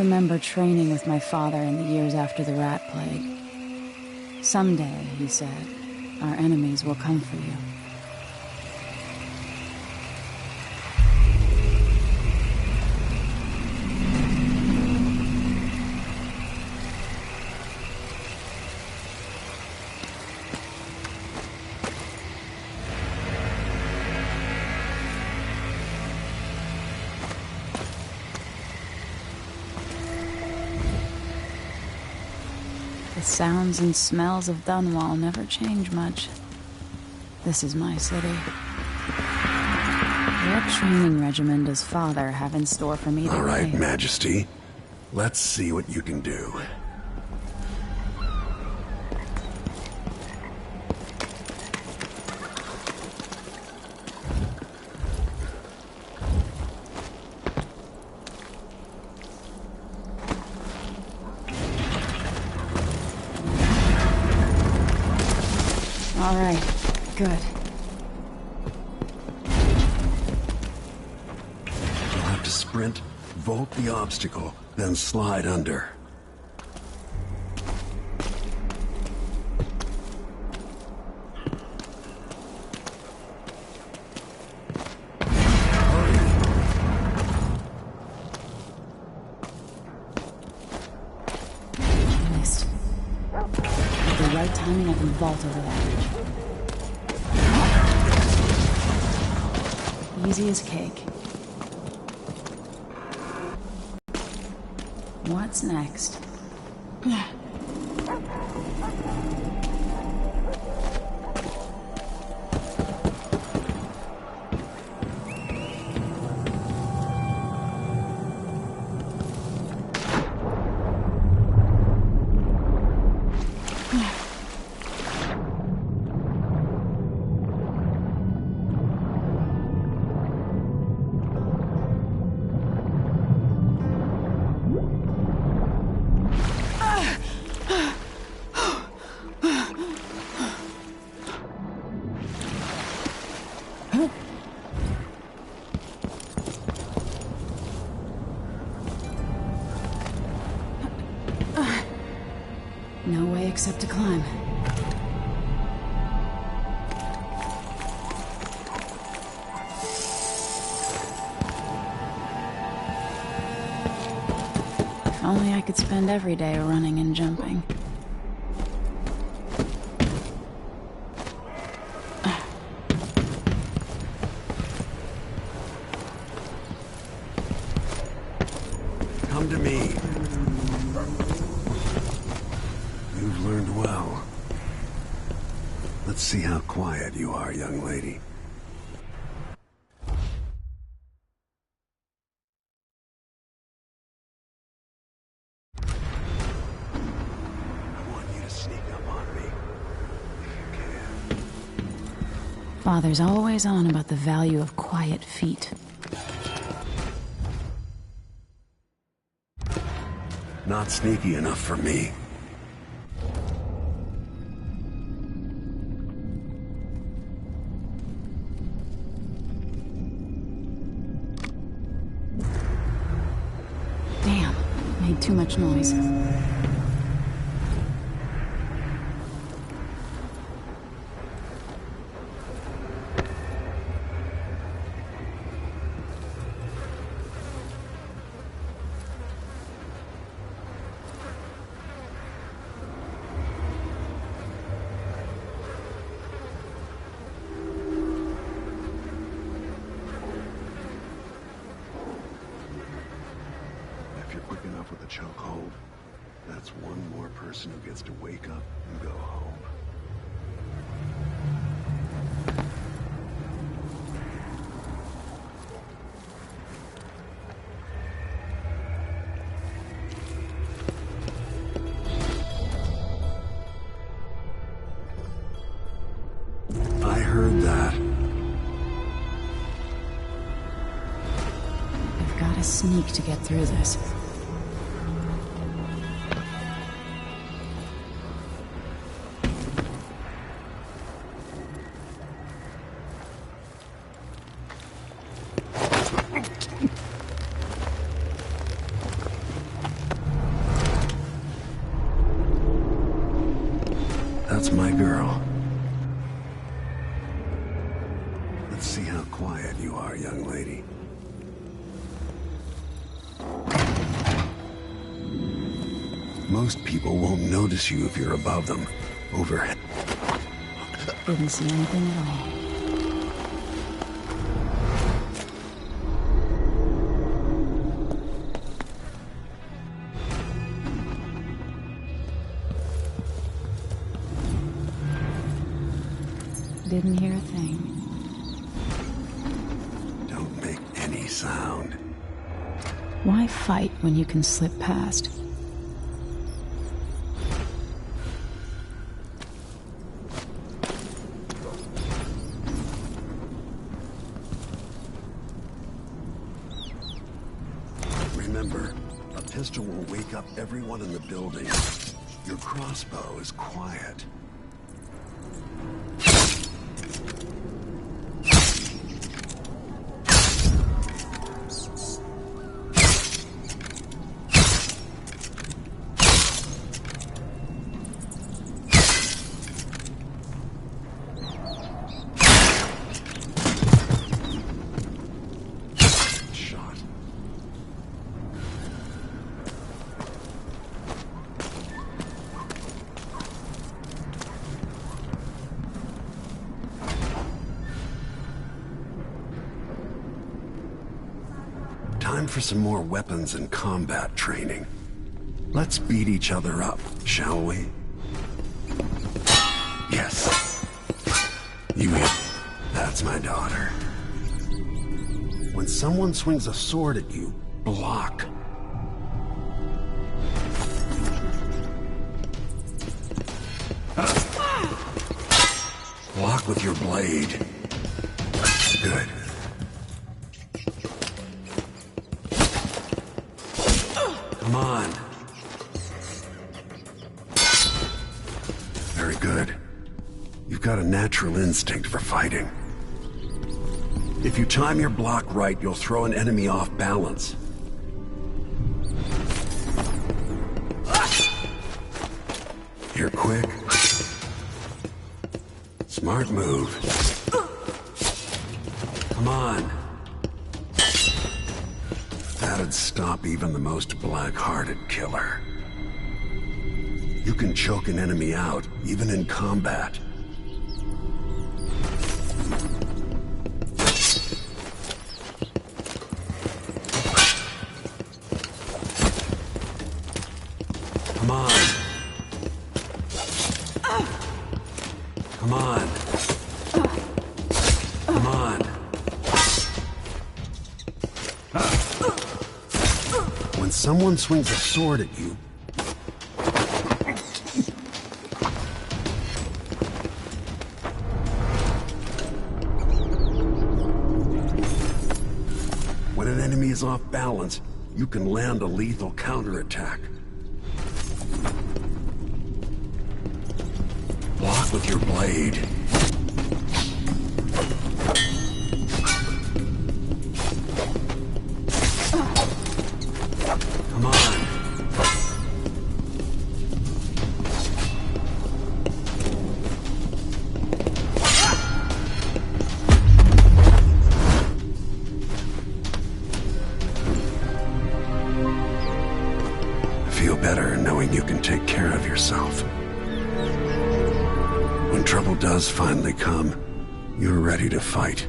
remember training with my father in the years after the rat plague. Someday, he said, our enemies will come for you. The sounds and smells of Dunwall never change much. This is my city. What training regimen does Father have in store for me today? All right, Majesty. Let's see what you can do. All right, good. You'll have to sprint, vault the obstacle, then slide under. I missed. With the right timing, I can vault over that. Easy as cake. What's next? No way except to climb. If only I could spend every day running and jumping. Come to me. You've learned well. Let's see how quiet you are, young lady. I want you to sneak up on me, if you can. Father's always on about the value of quiet feet. Not sneaky enough for me. Damn, made too much noise. If you're quick enough with a chokehold, that's one more person who gets to wake up and go home. I heard that. I've got to sneak to get through this. my girl. Let's see how quiet you are, young lady. Most people won't notice you if you're above them. Overhead. Didn't see anything at all. Didn't hear a thing. Don't make any sound. Why fight when you can slip past? Remember, a pistol will wake up everyone in the building. Your crossbow is quiet. Time for some more weapons and combat training. Let's beat each other up, shall we? Yes. You hit. That's my daughter. When someone swings a sword at you, block. Block with your blade. Good. Come on. Very good. You've got a natural instinct for fighting. If you time your block right, you'll throw an enemy off balance. You're quick. Smart move. Come on. That'd stop even the most black-hearted killer. You can choke an enemy out, even in combat. Come on. Come on. Come on. When someone swings a sword at you, when an enemy is off balance, you can land a lethal counterattack. Block with your blade. Come on. I feel better knowing you can take care of yourself. When trouble does finally come, you're ready to fight.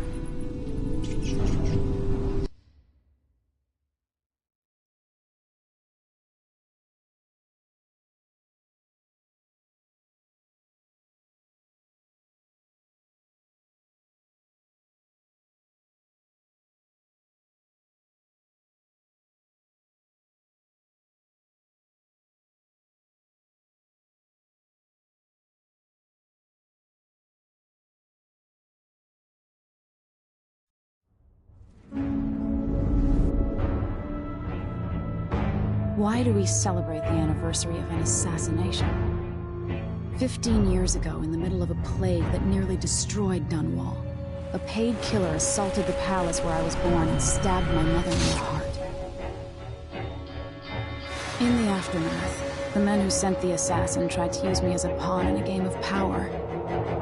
Why do we celebrate the anniversary of an assassination? 15 years ago, in the middle of a plague that nearly destroyed Dunwall, a paid killer assaulted the palace where I was born and stabbed my mother in the heart. In the aftermath, The men who sent the assassin tried to use me as a pawn in a game of power.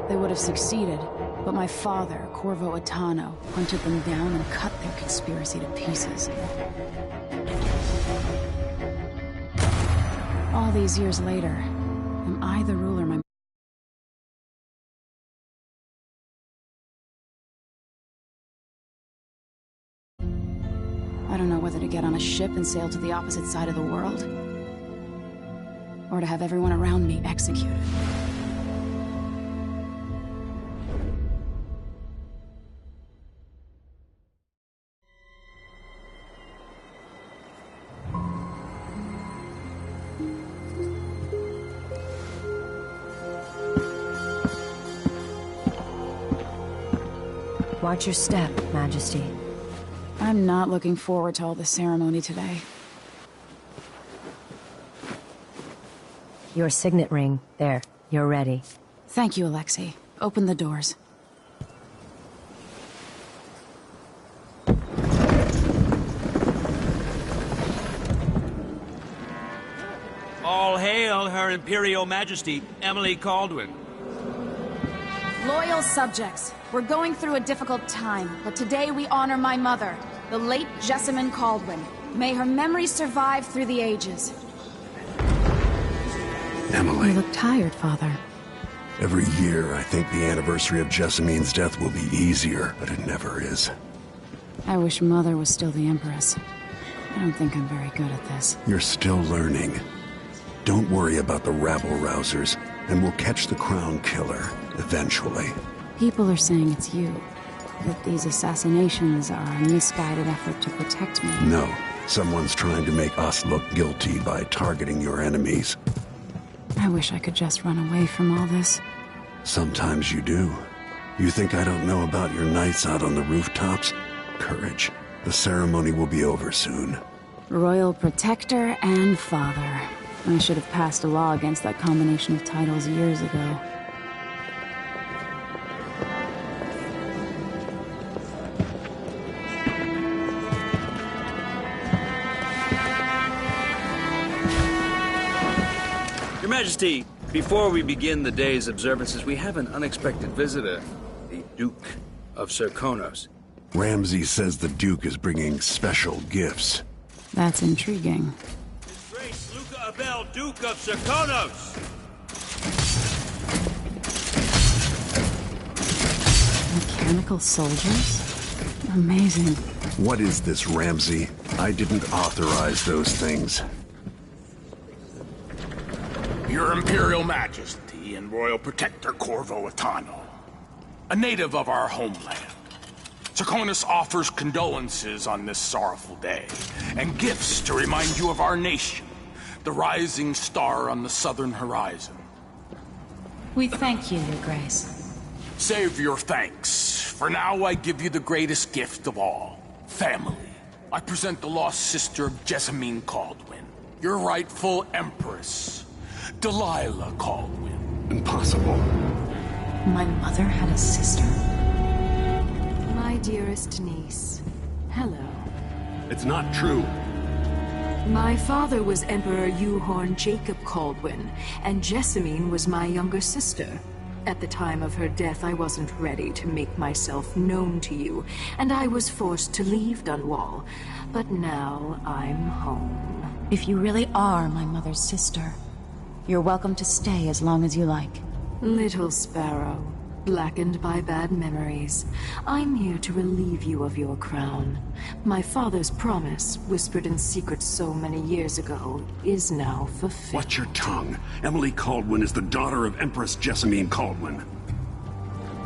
They would have succeeded, but my father, Corvo Attano, hunted them down and cut their conspiracy to pieces. All these years later, am I the ruler my... I don't know whether to get on a ship and sail to the opposite side of the world, or to have everyone around me executed. Watch your step, Majesty. I'm not looking forward to all the ceremony today. Your signet ring. There. You're ready. Thank you, Alexei. Open the doors. All hail Her Imperial Majesty, Emily Caldwin. Loyal subjects, we're going through a difficult time, but today we honor my mother, the late Jessamine Caldwin. May her memory survive through the ages. Emily. You look tired, Father. Every year, I think the anniversary of Jessamine's death will be easier, but it never is. I wish Mother was still the Empress. I don't think I'm very good at this. You're still learning. Don't worry about the rabble-rousers, and we'll catch the Crown Killer, eventually. People are saying it's you. That these assassinations are a misguided effort to protect me. No. Someone's trying to make us look guilty by targeting your enemies. I wish I could just run away from all this. Sometimes you do. You think I don't know about your nights out on the rooftops? Courage. The ceremony will be over soon. Royal Protector and Father. I should have passed a law against that combination of titles years ago. Your Majesty, before we begin the day's observances, we have an unexpected visitor, the Duke of Serkonos. Ramsay says the Duke is bringing special gifts. That's intriguing. His Grace Luca Abel, Duke of Serkonos! Mechanical soldiers? Amazing. What is this, Ramsay? I didn't authorize those things. Your Imperial Majesty and Royal Protector Corvo Attano, a native of our homeland. Serkonos offers condolences on this sorrowful day, and gifts to remind you of our nation, the rising star on the southern horizon. We thank you, Your Grace. Save your thanks. For now, I give you the greatest gift of all, family. I present the lost sister of Jessamine Caldwin, your rightful Empress, Delilah Caldwin. Impossible. My mother had a sister? My dearest niece, hello. It's not true. My father was Emperor Yuhorn Jacob Caldwin, and Jessamine was my younger sister. At the time of her death, I wasn't ready to make myself known to you, and I was forced to leave Dunwall. But now I'm home. If you really are my mother's sister, you're welcome to stay as long as you like. Little sparrow, blackened by bad memories, I'm here to relieve you of your crown. My father's promise, whispered in secret so many years ago, is now fulfilled. Watch your tongue. Emily Caldwin is the daughter of Empress Jessamine Caldwin.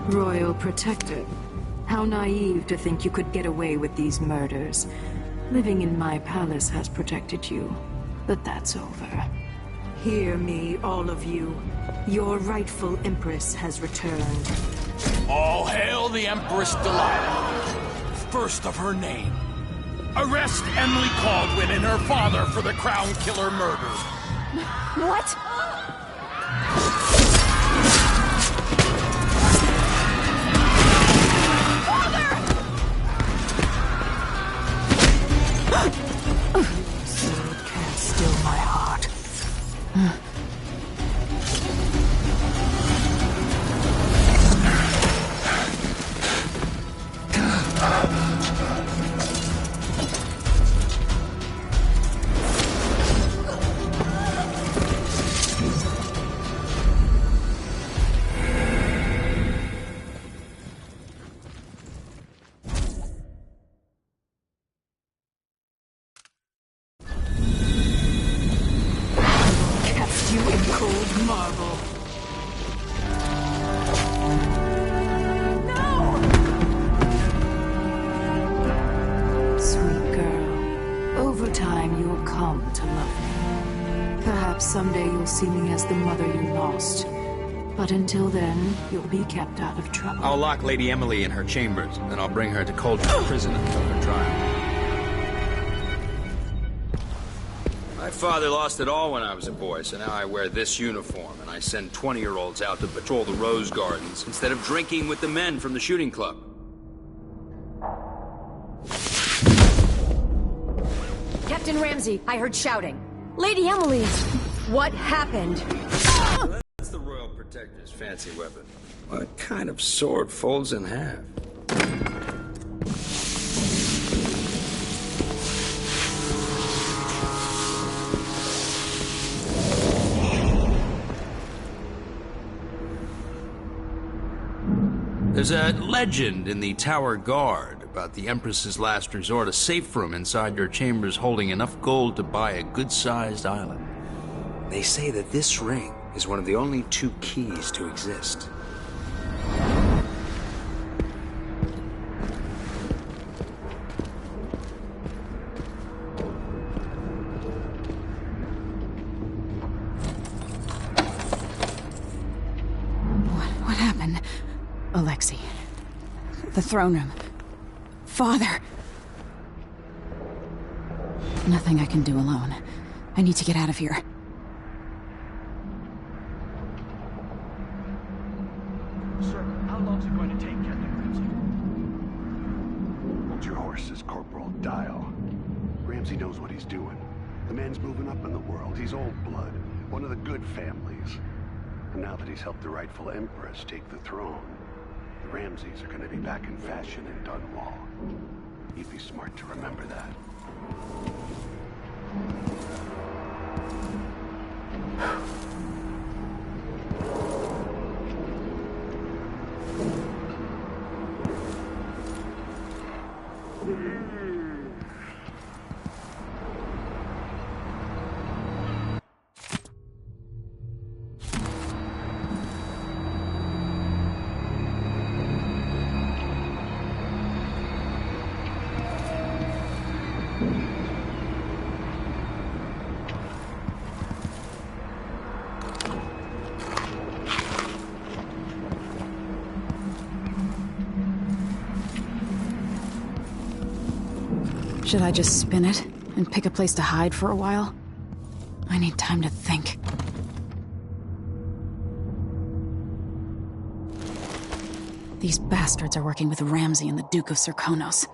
Royal Protector, how naive to think you could get away with these murders. Living in my palace has protected you, but that's over. Hear me, all of you. Your rightful Empress has returned. All hail the Empress Delilah, first of her name. Arrest Emily Caldwin and her father for the Crown Killer murder. What? Sword can't still my heart. Cast you in cold marble. Sweet girl, over time you'll come to love me. Perhaps someday you'll see me as the mother you lost. But until then, you'll be kept out of trouble. I'll lock Lady Emily in her chambers, and I'll bring her to Cauldron Prison until her trial. My father lost it all when I was a boy, so now I wear this uniform, and I send 20-year-olds out to patrol the rose gardens instead of drinking with the men from the shooting club. Captain Ramsey, I heard shouting. Lady Emily, what happened? That's the Royal Protector's fancy weapon. What kind of sword folds in half? There's a legend in the Tower Guard about the Empress's last resort, a safe room inside your chambers holding enough gold to buy a good-sized island. They say that this ring is one of the only 2 keys to exist. What happened? Alexei. The throne room. Father. Nothing I can do alone. I need to get out of here. Sir, how long's it going to take, Captain Ramsey? Hold your horses, Corporal. Dial. Ramsey knows what he's doing. The man's moving up in the world. He's old blood. One of the good families. And now that he's helped the rightful Empress take the throne, the Ramseys are going to be back in fashion in Dunwall. He'd be smart to remember that. Should I just spin it and pick a place to hide for a while? I need time to think. These bastards are working with Ramsey and the Duke of Serkonos.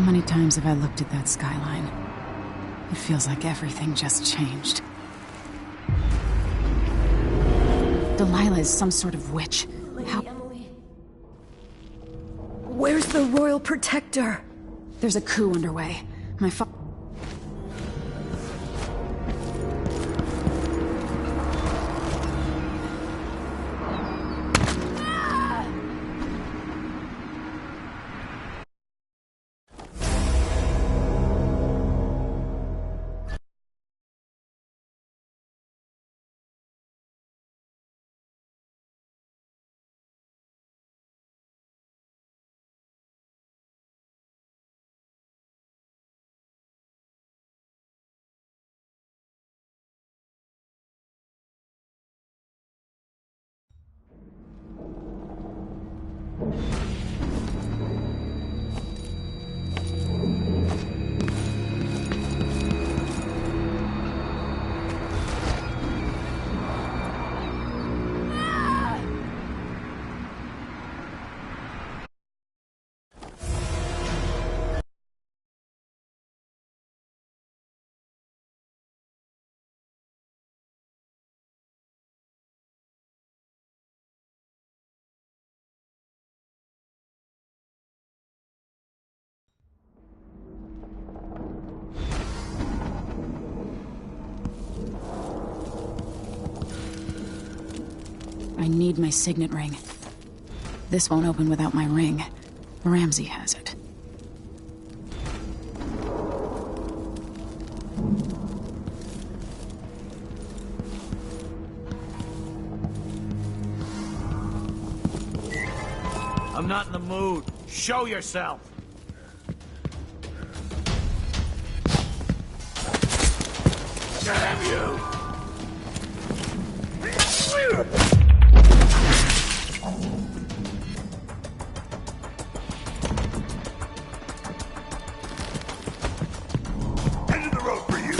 many times have I looked at that skyline? It feels like everything just changed. Delilah is some sort of witch. How? Where's the Royal Protector? There's a coup underway. My fa- I need my signet ring. This won't open without my ring. Ramsey has it. I'm not in the mood. Show yourself! Damn you! End of the road for you!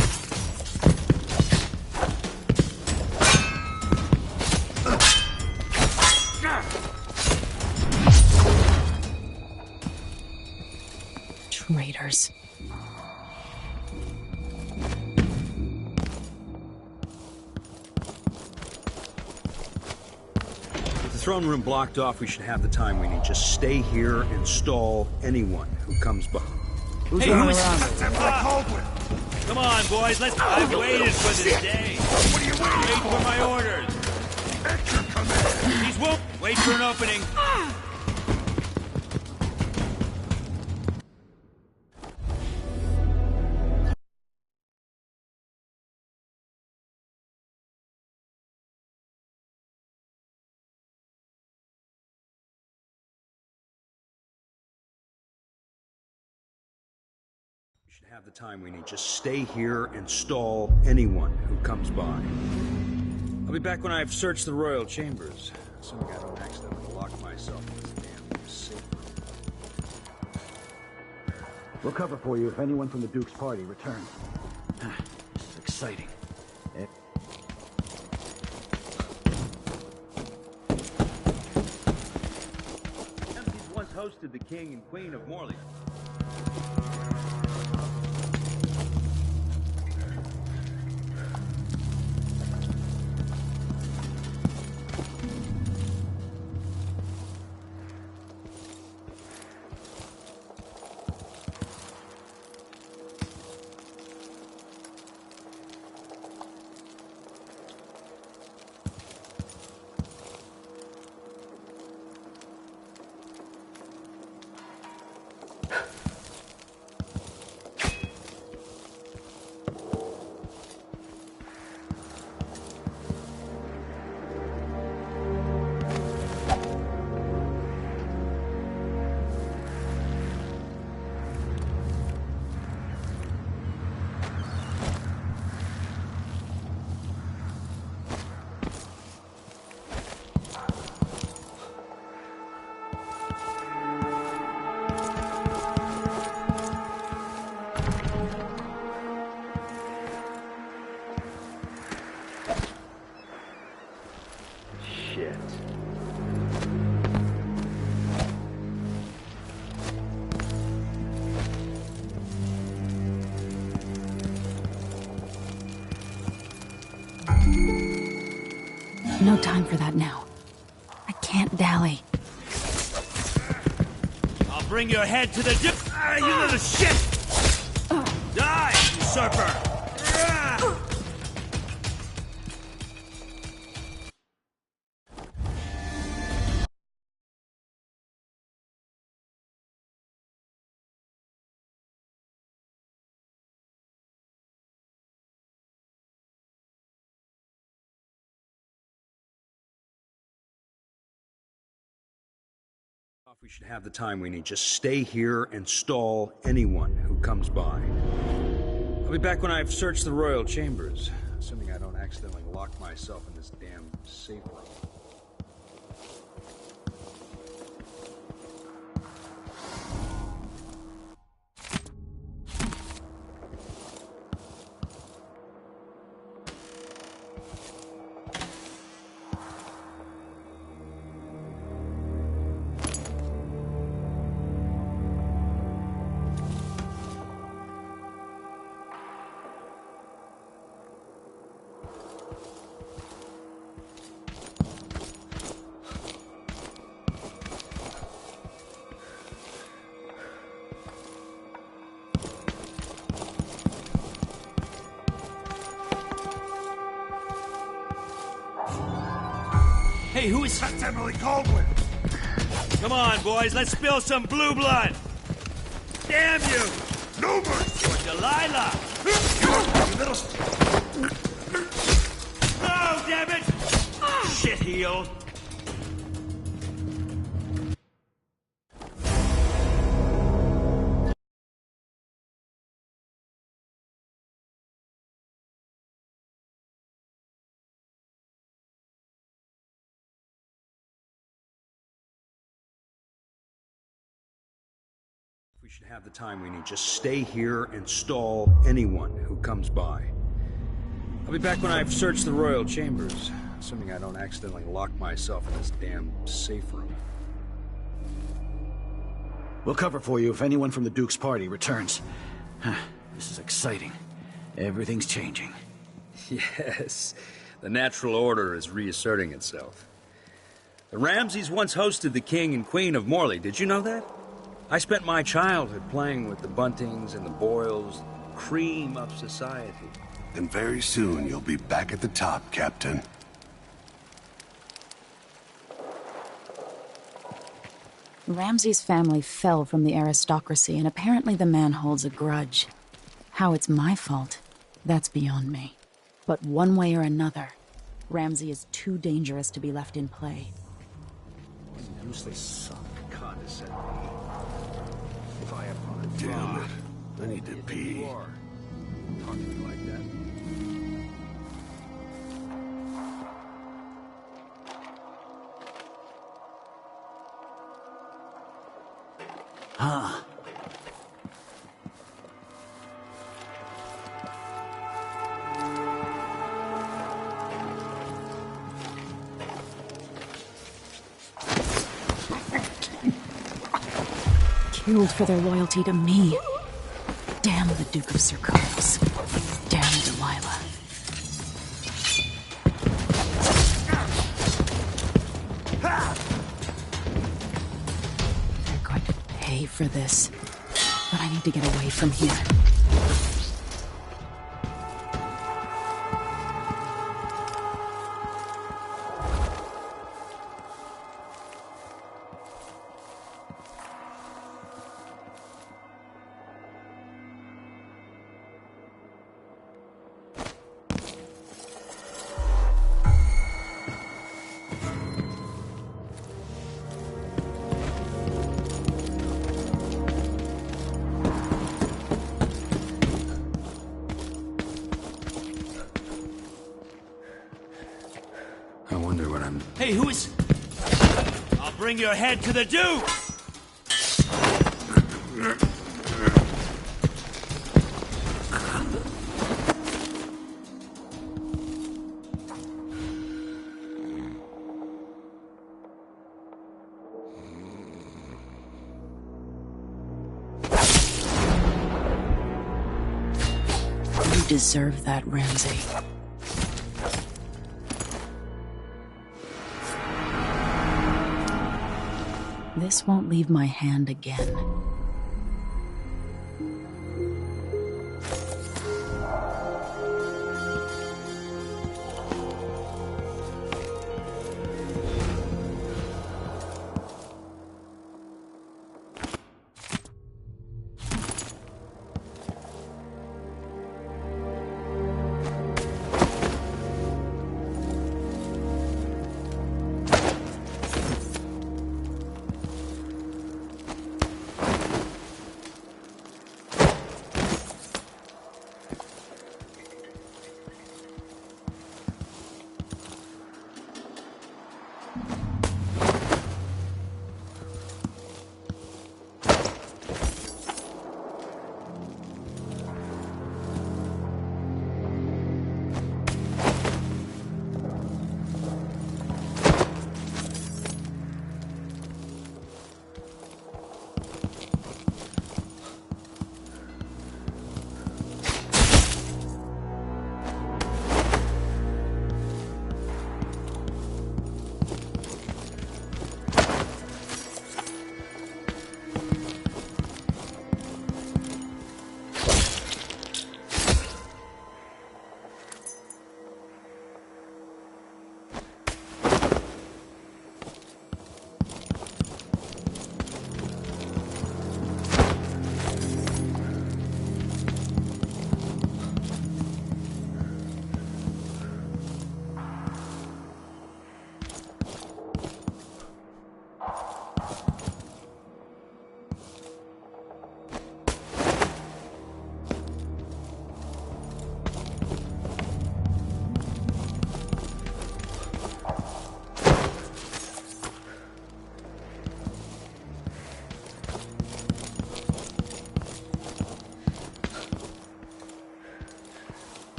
Traitors. With the throne room blocked off, we should have the time we need. Just stay here and stall anyone who comes by. Hey, who's... Come on, boys, let's... I've waited for this day. What are you waiting Wait for my orders. At your command! These won't... Wait for an opening. We should have the time we need. Just stay here and stall anyone who comes by. I'll be back when I've searched the royal chambers. Assuming I don't accidentally lock myself in this damn safe room. We'll cover for you if anyone from the Duke's party returns. This is exciting. Ramses once hosted the king and queen of Morley. No time for that now. I can't dally. I'll bring your head to the dip. You little shit! Die, usurper! We should have the time we need. Just stay here and stall anyone who comes by. I'll be back when I've searched the royal chambers, assuming I don't accidentally lock myself in this damn safe room. Hey, who is... That's Emily Caldwin! Come on, boys, let's spill some blue blood! Damn you! No mercy! Or Delilah! You little... No, damn it! Shitheel! We should have the time we need. Just stay here and stall anyone who comes by. I'll be back when I've searched the royal chambers, assuming I don't accidentally lock myself in this damn safe room. We'll cover for you if anyone from the Duke's party returns. This is exciting. Everything's changing. Yes, the natural order is reasserting itself. The Ramseys once hosted the King and Queen of Morley. Did you know that? I spent my childhood playing with the Buntings and the Boyles, cream of society. And very soon you'll be back at the top, Captain. Ramsey's family fell from the aristocracy, and apparently the man holds a grudge. How it's my fault, that's beyond me. But one way or another, Ramsey is too dangerous to be left in play. Useless suck, condescending. If I have on a Damn it. I need to pee. You are talking to me like that. Huh. Killed for their loyalty to me. Damn the Duke of Circos. Damn Delilah. They're going to pay for this. But I need to get away from here. I wonder what I'm... Hey, who is... I'll bring your head to the Duke! You deserve that, Ramsey. This won't leave my hand again.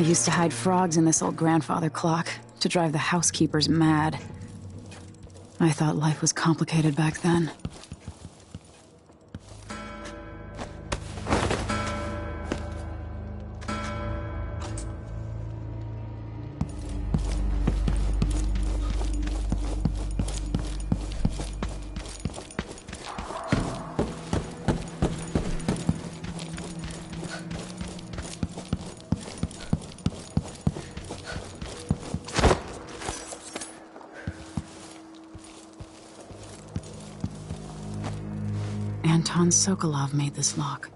I used to hide frogs in this old grandfather clock to drive the housekeepers mad. I thought life was complicated back then. Anton Sokolov made this lock.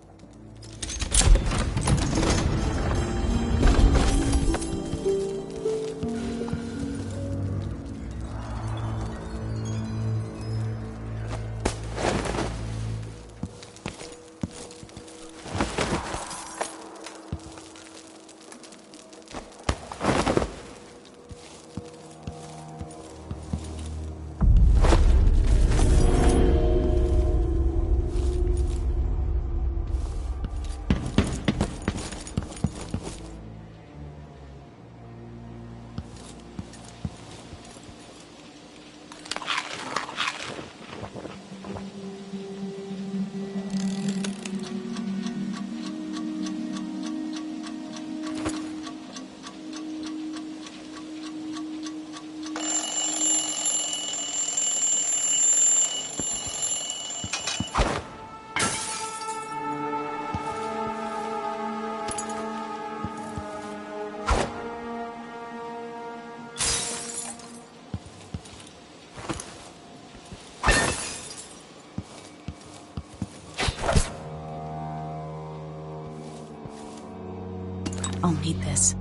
eat this.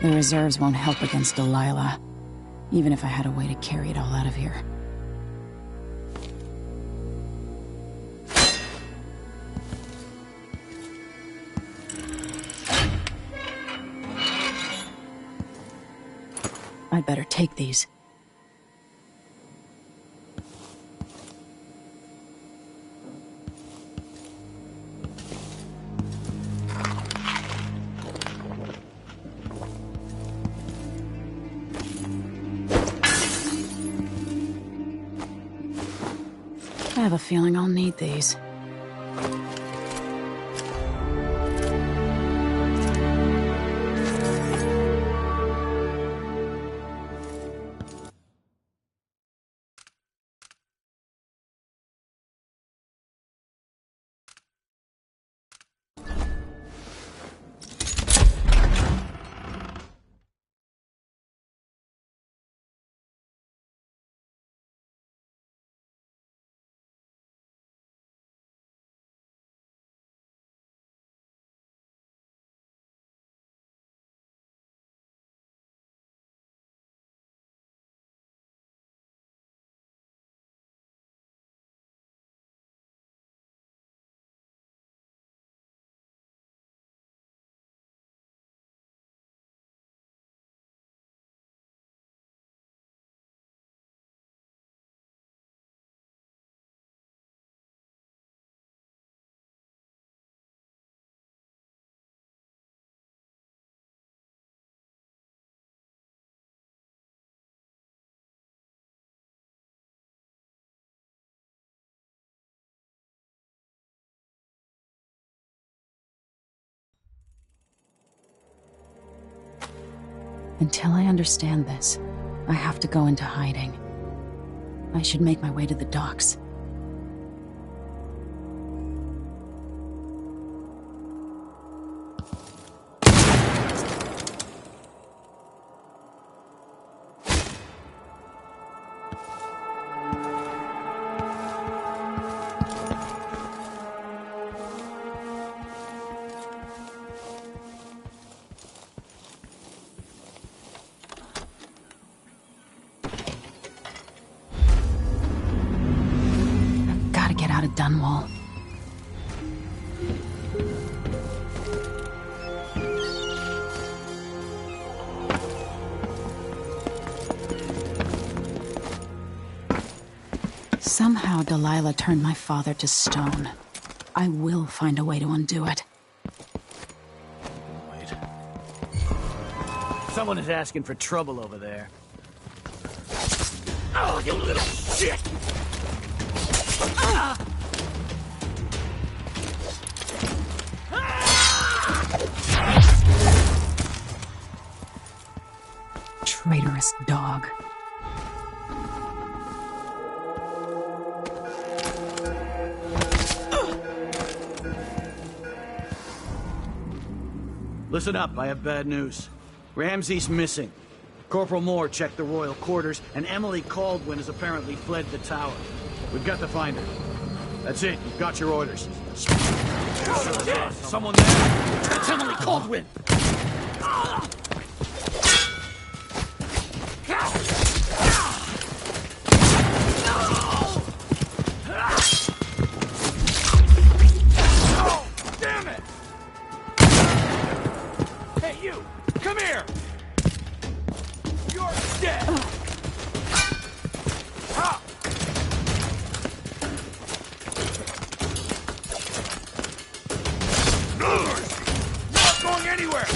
The reserves won't help against Delilah, even if I had a way to carry it all out of here. I'd better take these. I have a feeling I'll need these. Until I understand this, I have to go into hiding. I should make my way to the docks. Out of Dunwall. Somehow Delilah turned my father to stone. I will find a way to undo it. Wait. Someone is asking for trouble over there. Oh, you little shit! Traitorous dog. Listen up, I have bad news. Ramsey's missing. Corporal Moore checked the royal quarters, and Emily Caldwin has apparently fled the tower. We've got to find her. That's it, you've got your orders. Someone there? That's Emily Caldwin! Damn it! Hey, you! Come here! You're dead! Ha! Not going anywhere!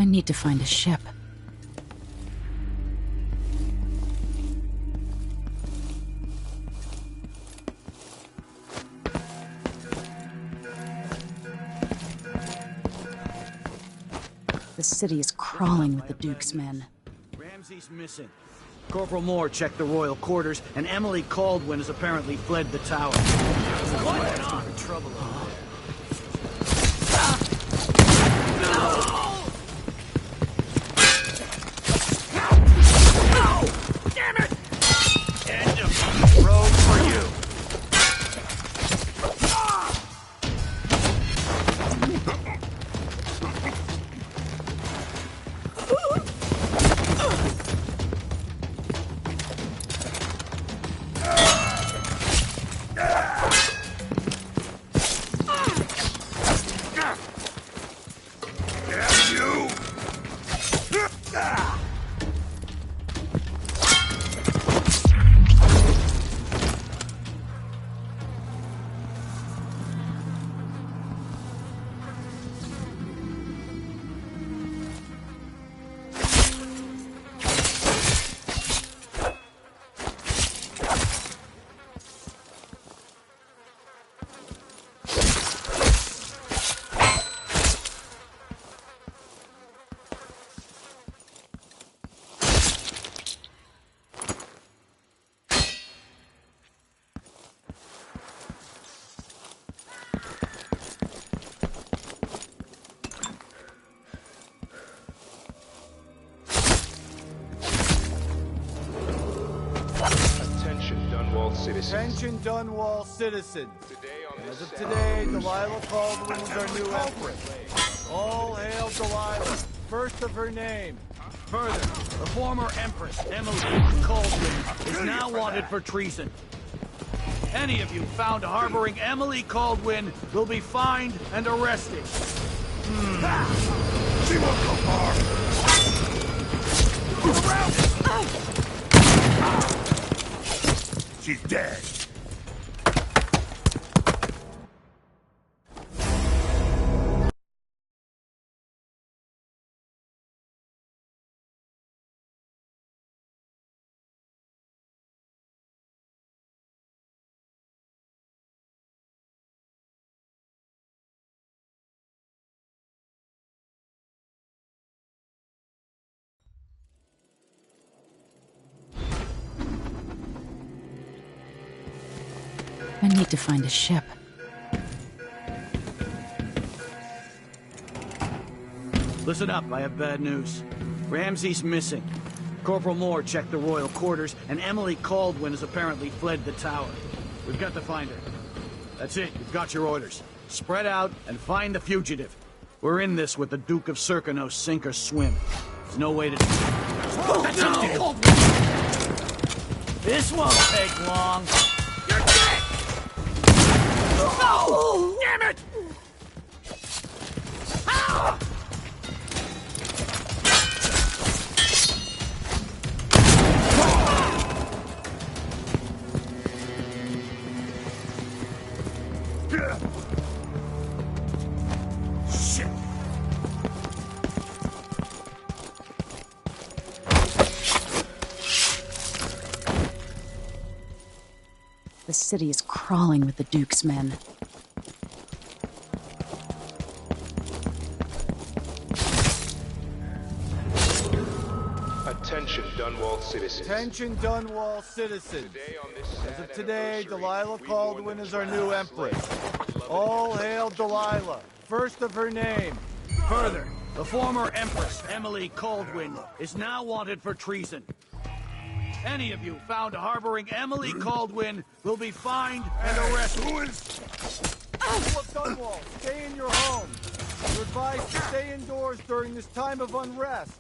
I need to find a ship. The city is crawling with the Duke's men. Ramsey's missing. Corporal Moore checked the royal quarters, and Emily Caldwin has apparently fled the tower. What's going on? Trouble over there. Damn it! End of road for you. Attention Dunwall citizens. As of today, Delilah Caldwin is our new empress. All hail Delilah, first of her name. Further, the former Empress, Emily Caldwin, is now wanted for treason. Any of you found harboring Emily Caldwin will be fined and arrested. She won't go far. She's dead. I need to find a ship. Listen up, I have bad news. Ramsey's missing. Corporal Moore checked the royal quarters, and Emily Caldwin has apparently fled the tower. We've got to find her. That's it, you've got your orders. Spread out and find the fugitive. We're in this with the Duke of Serkino, sink or swim. There's no way to... That's Emily Caldwin! This won't take long. You're dead! No! Damn it! Ah! Shit! The city is crawling with the Duke's men. Attention, Dunwall citizens. Attention Dunwall citizens. As of today, Delilah Caldwin is our new empress. All hail Delilah, first of her name. Further, the former Empress, Emily Caldwin, is now wanted for treason. Any of you found harboring Emily Caldwin will be fined and arrested. People of Dunwall, stay in your homes. You're advised to stay indoors during this time of unrest.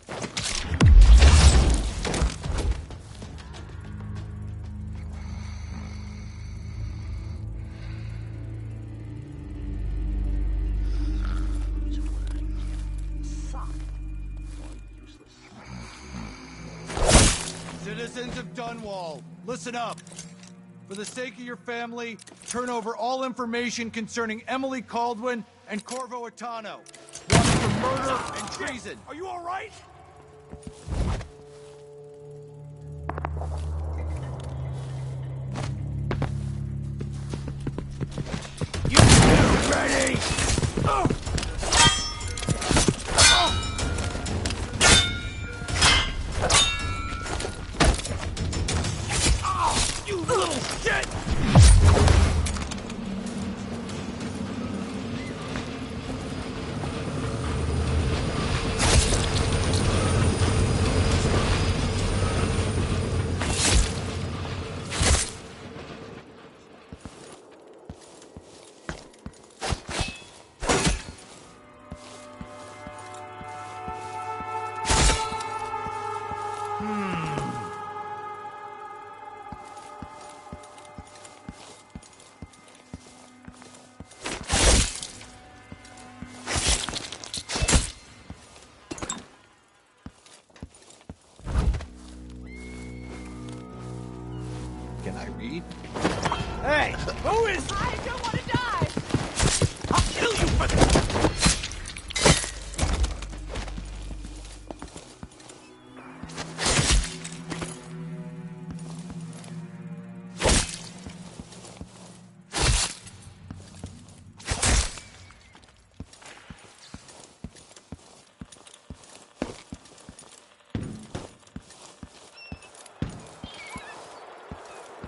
Citizens of Dunwall, listen up. For the sake of your family, turn over all information concerning Emily Caldwin and Corvo Attano, wanted for murder and treason. Are you all right? You two ready? You little shit! Can I read? Hey, who is... I don't want to die! I'll kill you for this!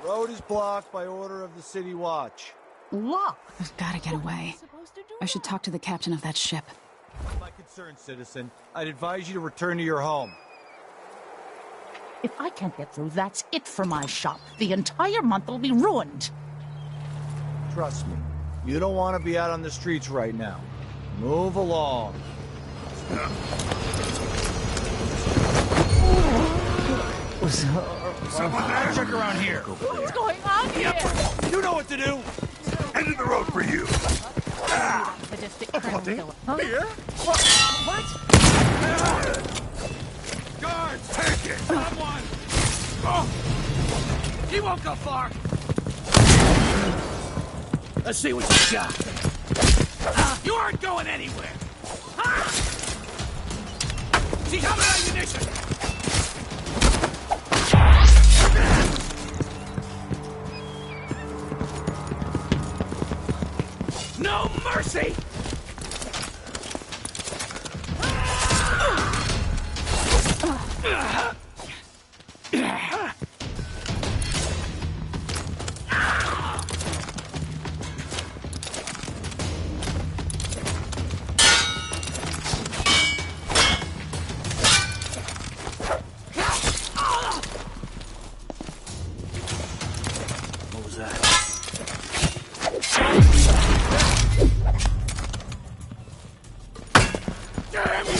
Road is blocked by order of the City Watch. Look! I've got to get away. I should talk to the captain of that ship. My concern, citizen. I'd advise you to return to your home. If I can't get through, that's it for my shop. The entire month will be ruined. Trust me, you don't want to be out on the streets right now. Move along. Check around here. What's going on here? You know what to do. End of the road for you. Sadistic Colonel Philip. Huh? Here? What? Guards, take it. Someone. Oh. He won't go far. Let's see what you got. You aren't going anywhere. Ah! See how many ammunition? No mercy! What was that? Damn you!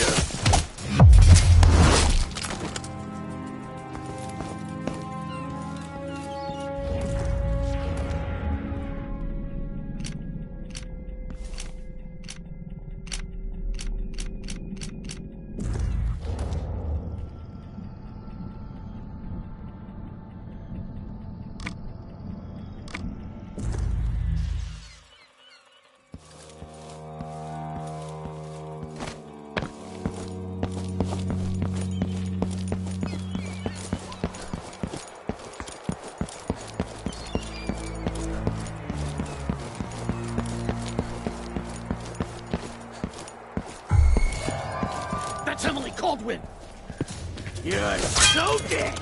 That's Emily Caldwin! You're so dead!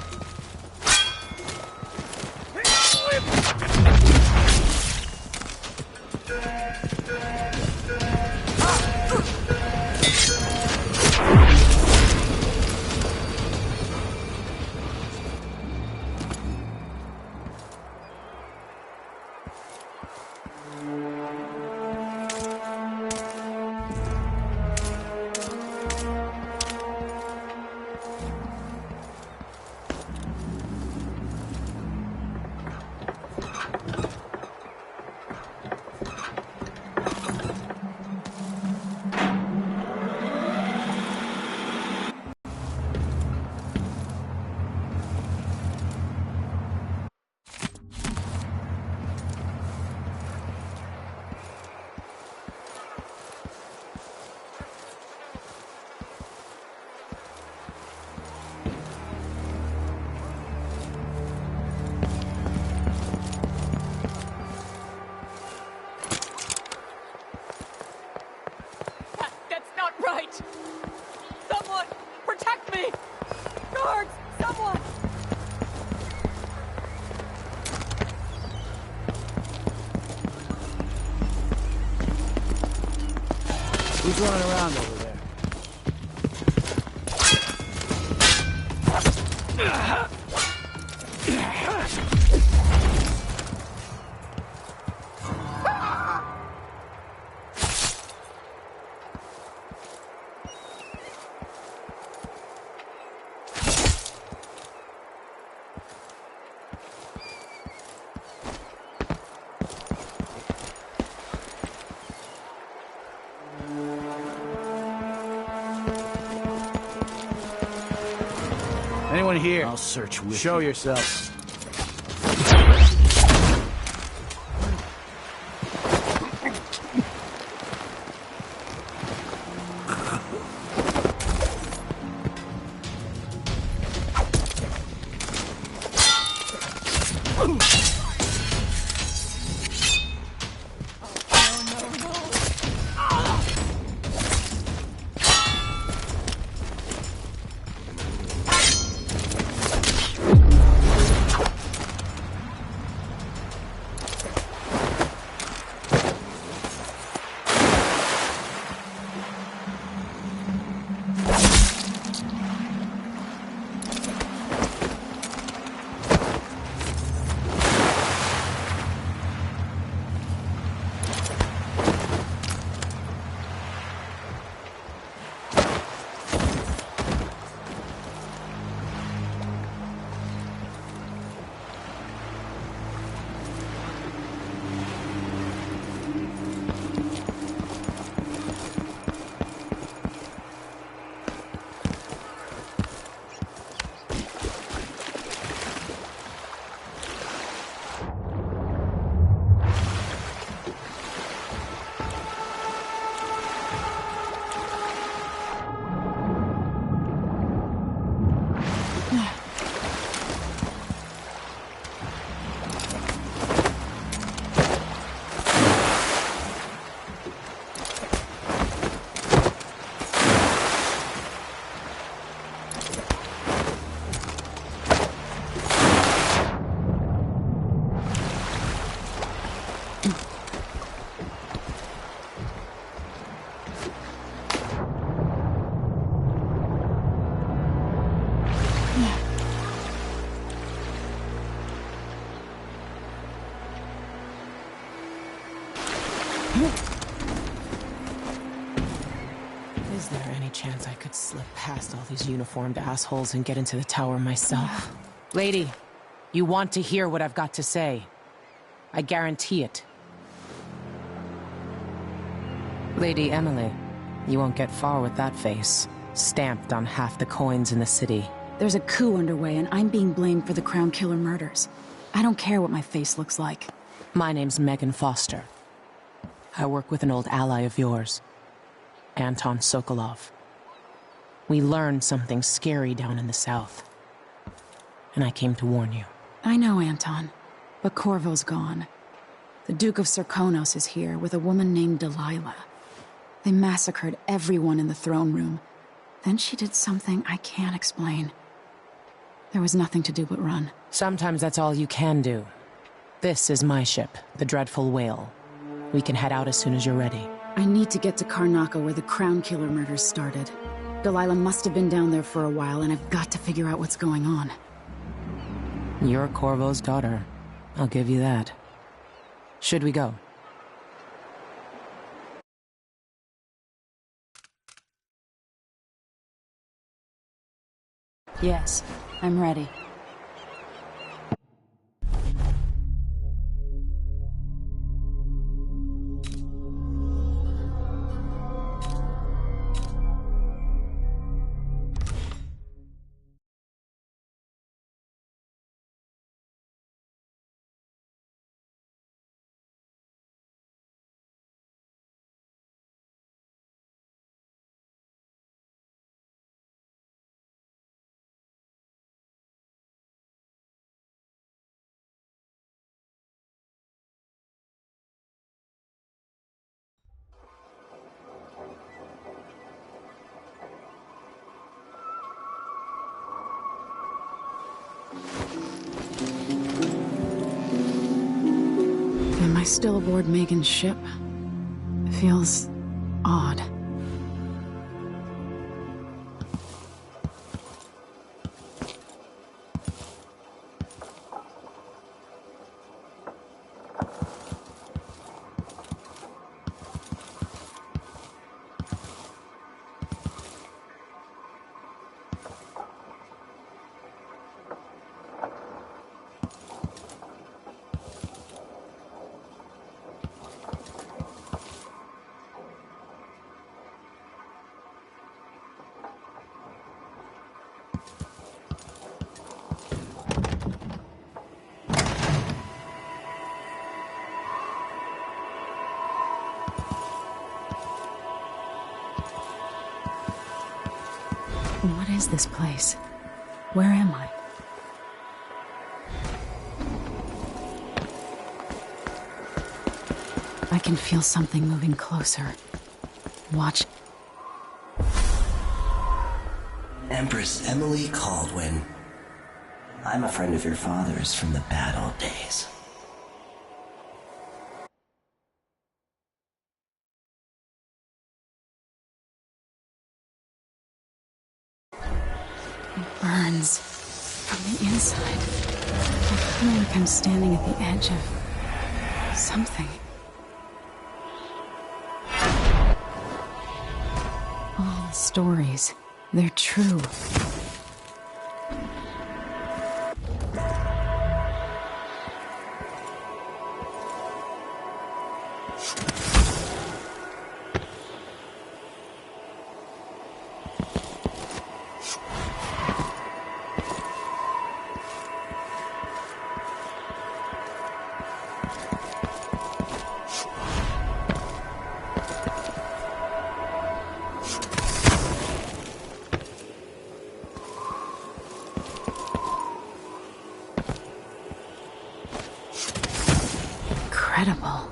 Who's running around over there? Anyone here? I'll search with Show you. yourself. Is there any chance I could slip past all these uniformed assholes and get into the tower myself? Lady, you want to hear what I've got to say. I guarantee it. Lady Emily, you won't get far with that face, stamped on half the coins in the city. There's a coup underway, and I'm being blamed for the Crown Killer murders. I don't care what my face looks like. My name's Megan Foster. I work with an old ally of yours, Anton Sokolov. We learned something scary down in the south, and I came to warn you. I know, Anton, but Corvo's gone. The Duke of Serkonos is here with a woman named Delilah. They massacred everyone in the throne room. Then she did something I can't explain. There was nothing to do but run. Sometimes that's all you can do. This is my ship, the Dreadful Whale. We can head out as soon as you're ready. I need to get to Karnaca where the Crown Killer murders started. Delilah must have been down there for a while, and I've got to figure out what's going on. You're Corvo's daughter. I'll give you that. Should we go? Yes, I'm ready. Am I still aboard Megan's ship? It feels odd. What is this place? Where am I? I can feel something moving closer. Watch. Empress Emily Caldwin. I'm a friend of your father's from the bad old days. It burns from the inside. I feel like I'm standing at the edge of something. All the stories, they're true. Incredible.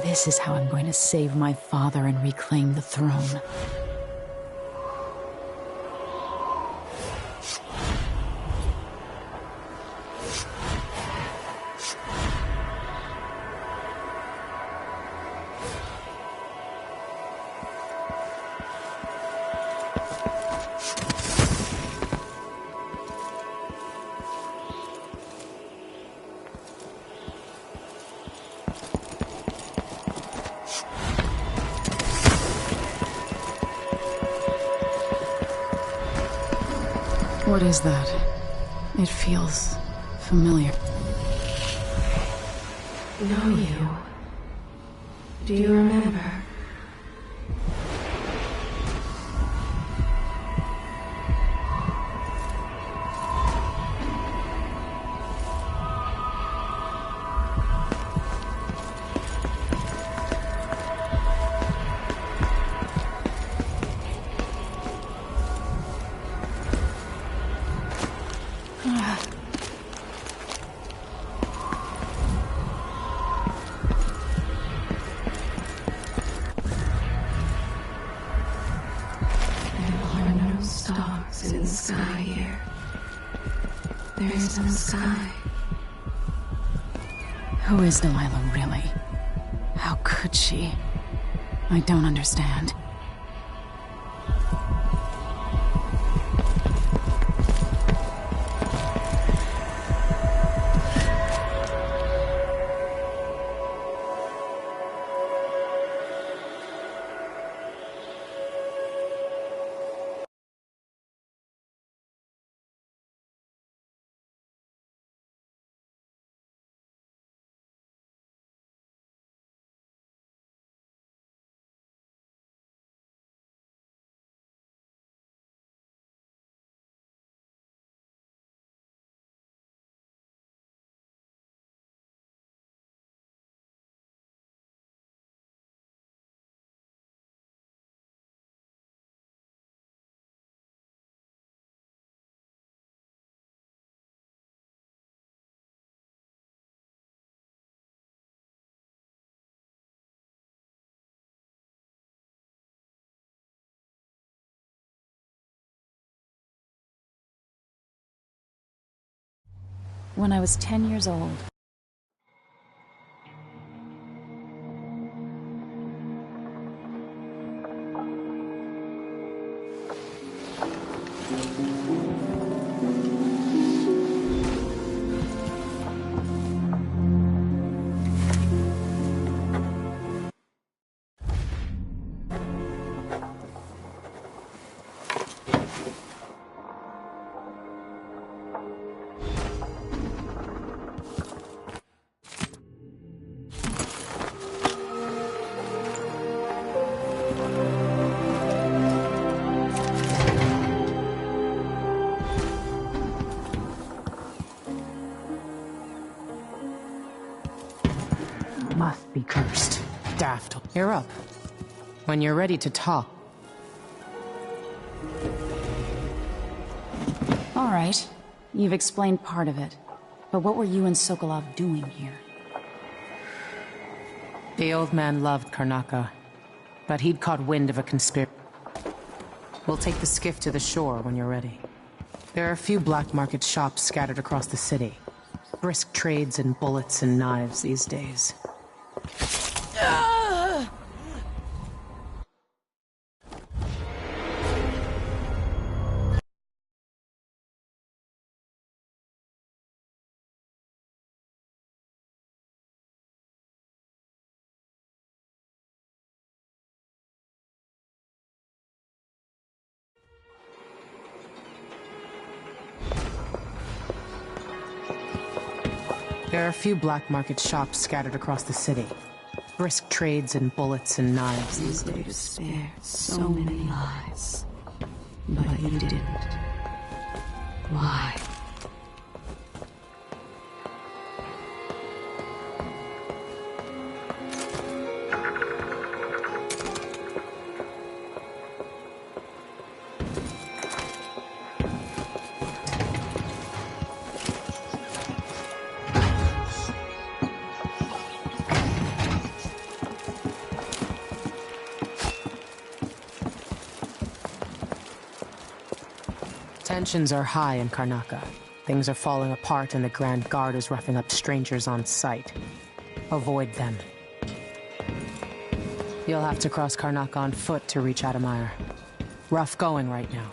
This is how I'm going to save my father and reclaim the throne. What is that? It feels familiar. Know you? Do you remember? In the sky here. There is no sky. Who is Delilah really? How could she? I don't understand. When I was 10 years old, be cursed. Daft. You're up. When you're ready to talk. All right. You've explained part of it. But what were you and Sokolov doing here? The old man loved Karnaka, but he'd caught wind of a conspiracy. We'll take the skiff to the shore when you're ready. There are a few black market shops scattered across the city. Brisk trades in bullets and knives these days. There are a few black market shops scattered across the city. Brisk trades in bullets and knives these days. You could have spared so many lives, but you didn't. Why? Tensions are high in Karnaka. Things are falling apart and the Grand Guard is roughing up strangers on sight. Avoid them. You'll have to cross Karnaka on foot to reach Adamire. Rough going right now,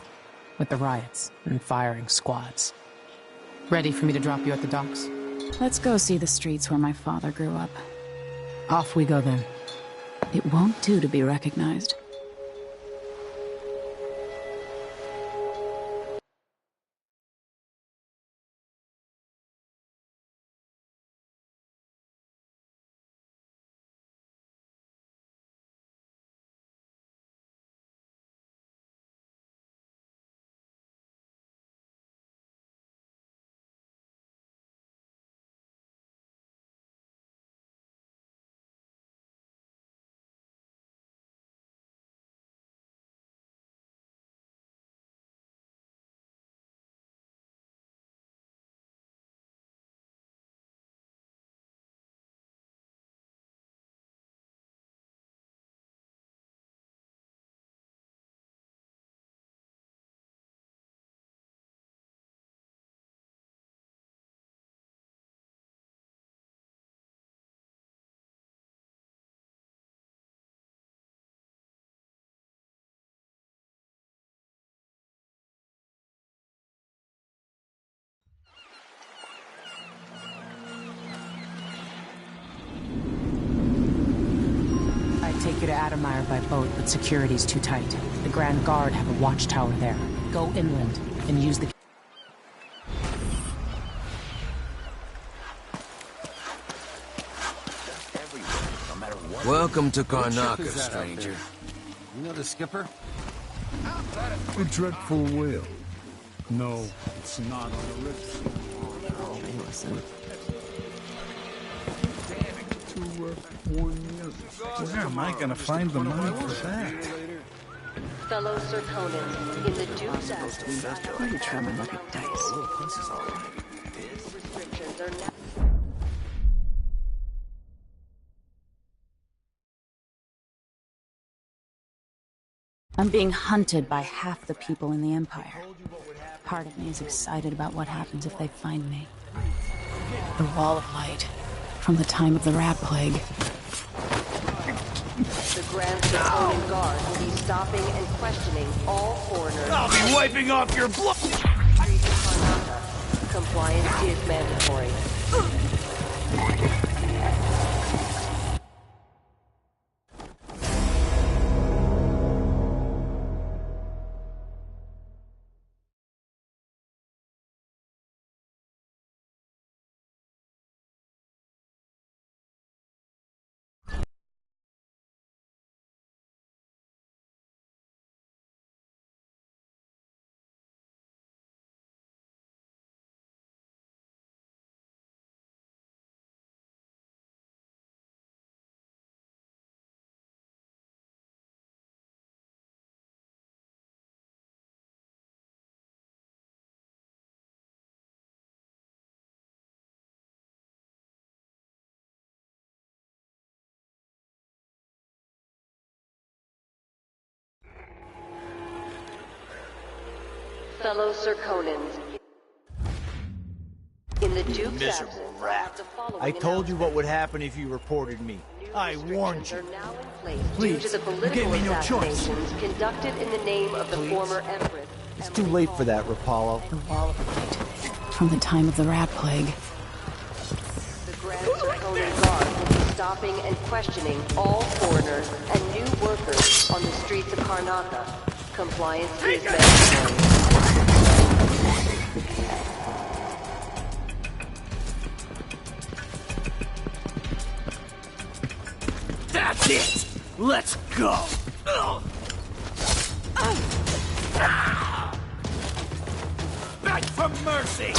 with the riots and firing squads. Ready for me to drop you at the docks? Let's go see the streets where my father grew up. Off we go then. It won't do to be recognized. Take you to Adamire by boat, but security's too tight. The Grand Guard have a watchtower there. Go inland and use the... Welcome to Karnaka, stranger. You know the skipper? A dreadful whale. No, it's not on the river. Oh, listen. Where am I going to find the money for that? Fellow Serconans, in the due Why did Trevor look at dice? restrictions are now... I'm being hunted by half the people in the Empire. Part of me is excited about what happens if they find me. The Wall of Light, from the time of the Rat Plague. The Grand Serconan Guard will be stopping and questioning all foreigners. I'll be wiping off your blood! Compliance is mandatory. fellow Serkonans. In the Duke's Miserable absence, rat. the following I told you what would happen if you reported me. I warned you. are now in place Please, due to the you political gave me no choice. assassinations conducted in the name of the Please. former Empress. It's too late for that, Rapallo. The Wall of Light. From the time of the rat plague. The Grand Serkonan Guard will be stopping and questioning all foreigners and new workers on the streets of Karnatha. Compliance is mandatory. That's it! Let's go! Beg for mercy!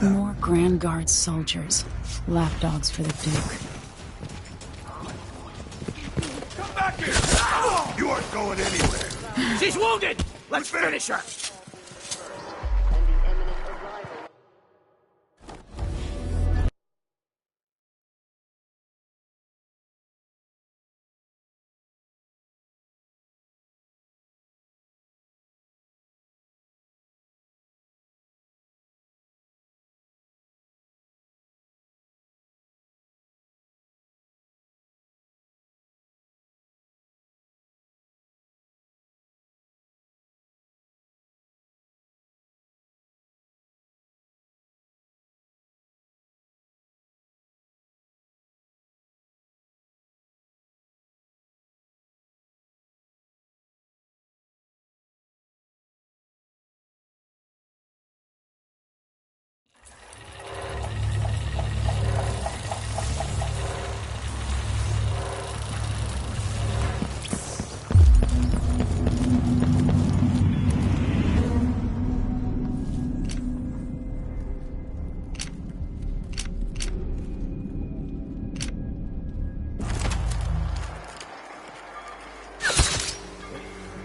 More Grand Guard soldiers. Lapdogs for the Duke. Come back here! You aren't going anywhere. She's wounded! Let's finish her!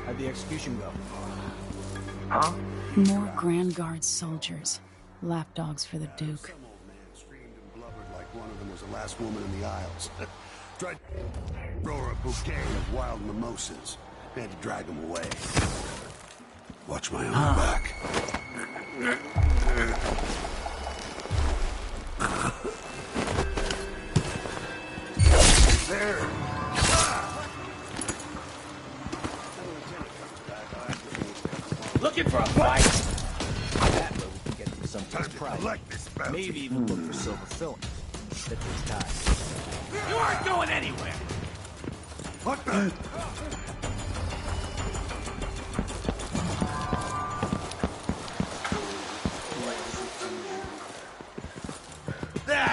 How'd the execution go? Huh? More Grand Guard soldiers. Lapdogs for the Duke. Some old man screamed and blubbered like one of them was the last woman in the Isles. Tried to throw her a bouquet of wild mimosas. They had to drag him away. Watch my own back. There. Looking for a fight? That way we can get to some prize. Maybe even look for silver filling. That takes time. You aren't going anywhere! What the?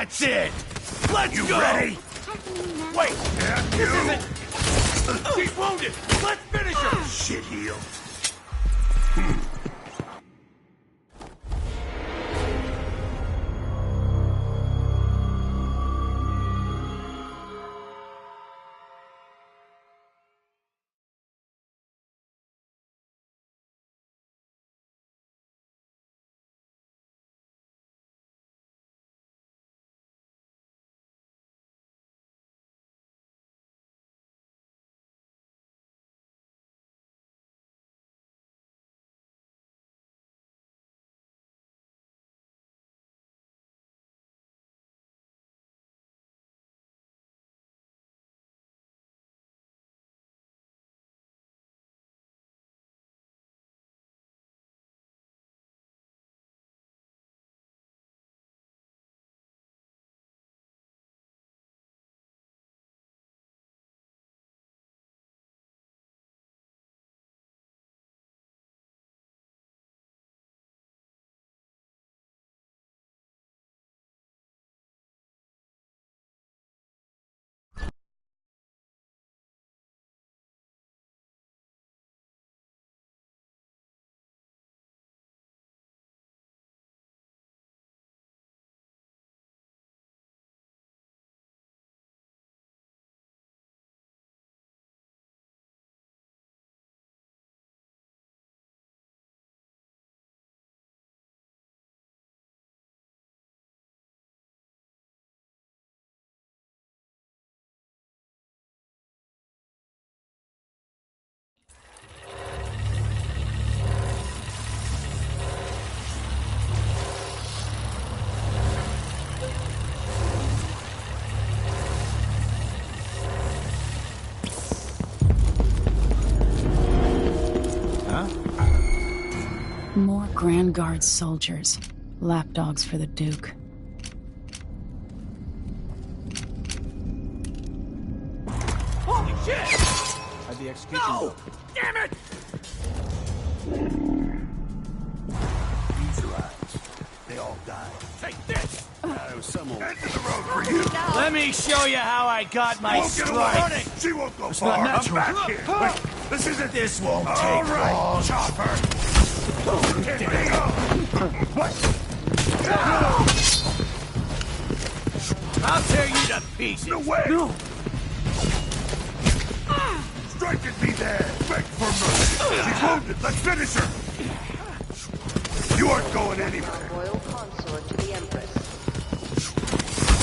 That's it! Let's You go! ready? Wait! Yeah, This you. isn't... She's wounded! Let's finish her! Shit heel. More Grand Guard soldiers. Lapdogs for the Duke. Holy shit! How'd the execution go? Damn it! These rats, they all died. Take this! There was some old... End of the road for you. Let me show you how I got my Won't get away. stripes. She won't go It's far. not I'm natural. back here. Wait, this isn't... This won't All take right, long. Chopper. Here we go. What? I'll tear you to pieces. No way. No. Strike at me there. Beg for mercy. She's wounded. Let's finish her. You aren't going anywhere. Royal consort to the Empress.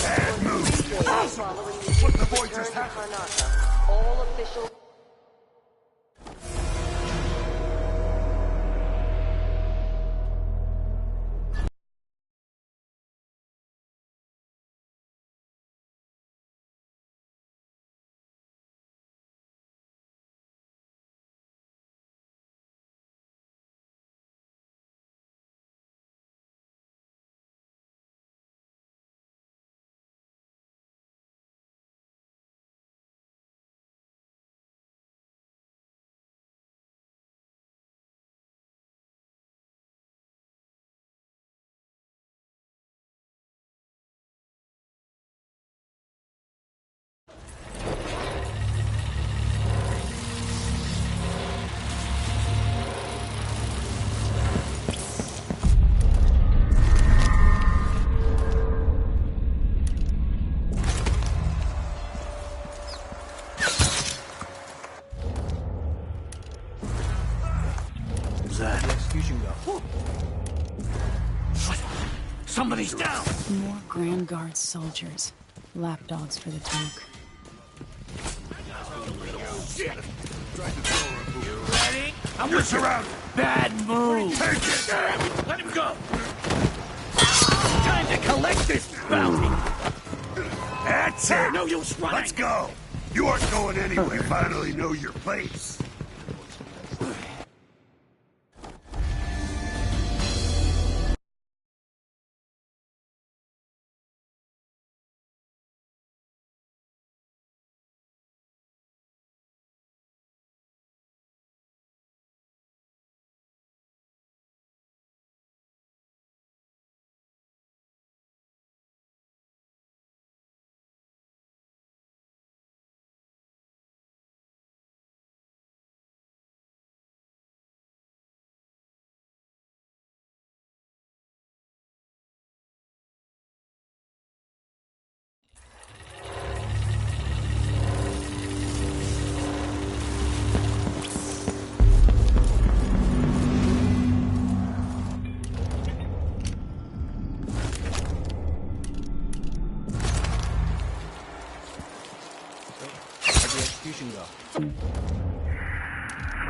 Bad move. Following the What the Duke's boy return just to happened? Karnataka, all official... How'd the execution go? Somebody's down! More Grand Guard soldiers. Lapdogs for the Duke. You ready? You're surrounded. Bad move. Take it. Let him go! Time to collect this bounty! That's it. No use running! Let's go. You aren't going anywhere. Finally know your place.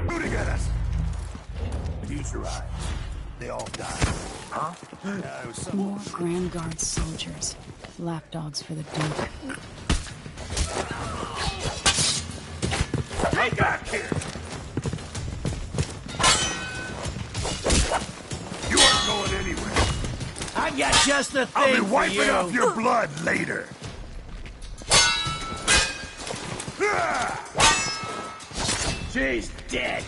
Shooting at us! Use your eyes. They all died. Huh? It was some More Grand Guard soldiers. Lapdogs for the Duke. Hey, back here! You aren't going anywhere. I got just the thing I'll be for wiping you. off your blood later. She's dead.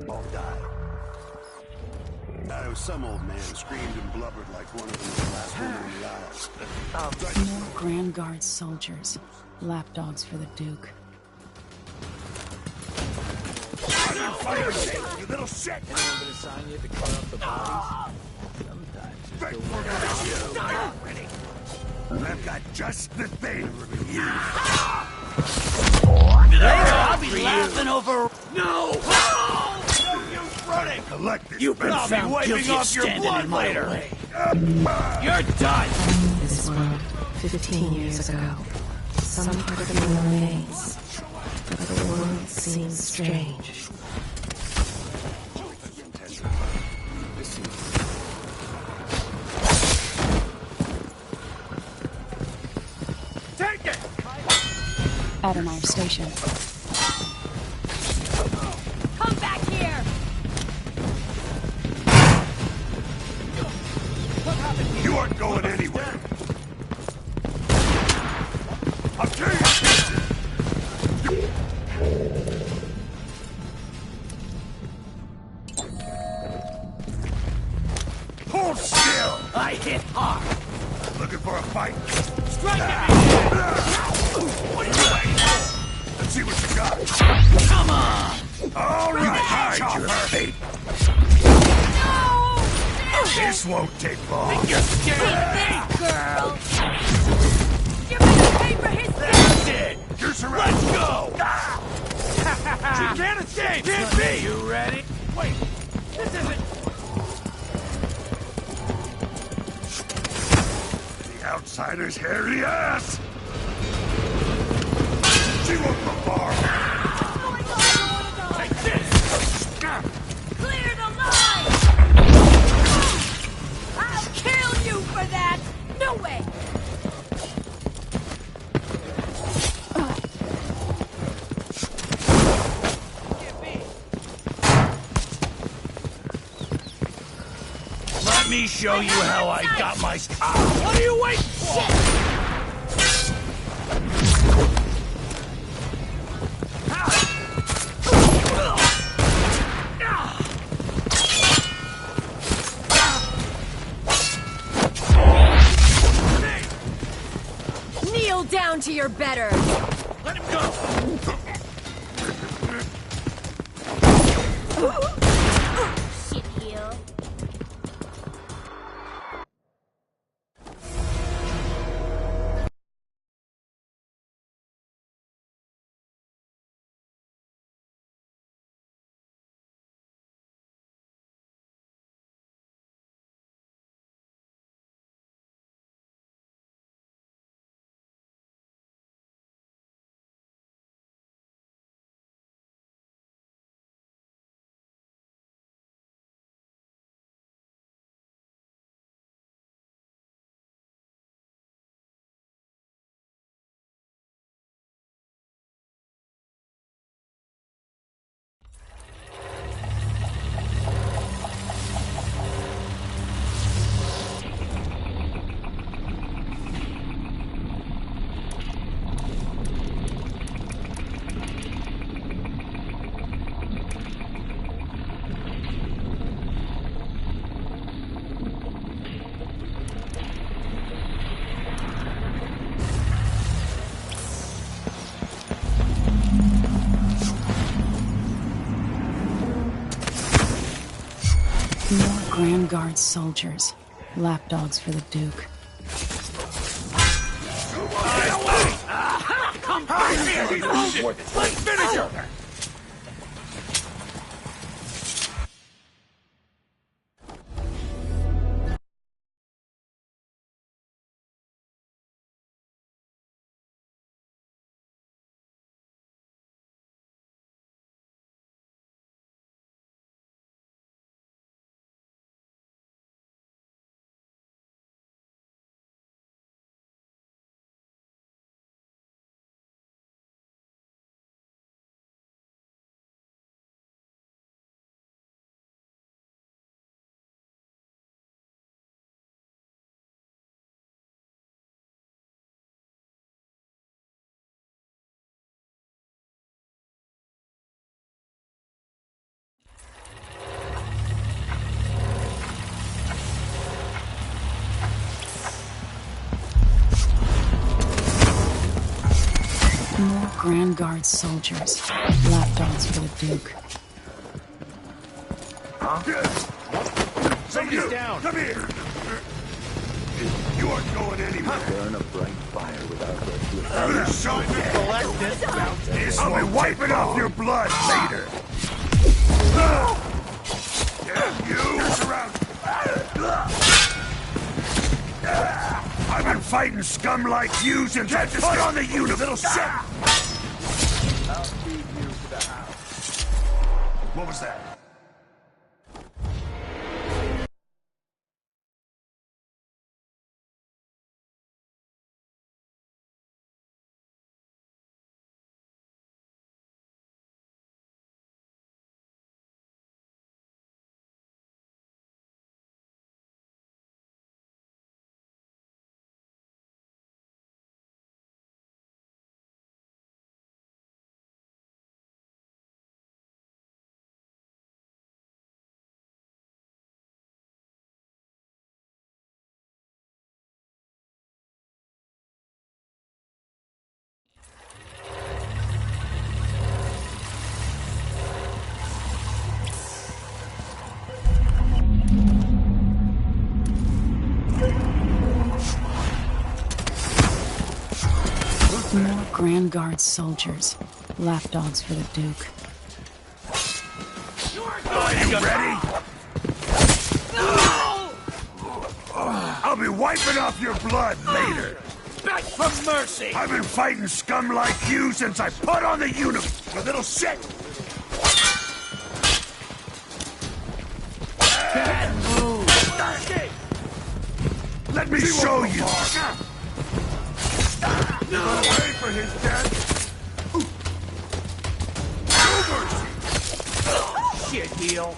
All died. It was some old man screamed and blubbered like one of them was the last woman in the aisle. More Grand Guard soldiers. Lapdogs for the Duke. You little shit! Anyone been assigned yet to cover up the bodies? Sometimes I've got just the thing for you. I'll be laughing over. No! Running. Collect this. You I'll be wiping off your blood later. You're done. This world, 15 years ago. Some part of me remains, but the world seems strange. Take it! Adamar Station. Come back here! You aren't going anywhere. I'll kill you! Hold still! I hit hard. Looking for a fight? Strike at What are you waiting for? Let's see what you got. Come on! All right, hide your fate. This won't take long. You're scared. Take this, girl! You're gonna pay for his That's it. You're surrounded. Let's go! She can't escape. Hit me! You ready? Wait, this isn't... The outsider's hairy ass. She won't go far. Take this! Clear the line! I'll kill you for that! No way! Let me show you how I got my... What are you waiting for? Kneel down to your betters! Let him go! Shit heel. Grand Guard soldiers. Lapdogs for the Duke. Come here! Let's finish her! More Grand Guard soldiers. Lapdogs for the Duke. Somebody's down! Come here! You aren't going anywhere. Burn a bright fire without their I'll be wiping off your blood later. You surround. I've been fighting scum like you since I put on the unit, little shit. I'll feed you to the house. What was that? More Grand Guard soldiers. Lapdogs for the Duke. Are you ready? I'll be wiping off your blood later. Beg for mercy! I've been fighting scum like you since I put on the uniform, you little shit! Bad move! Let me show you! Wait for his death! No mercy! Shit heel!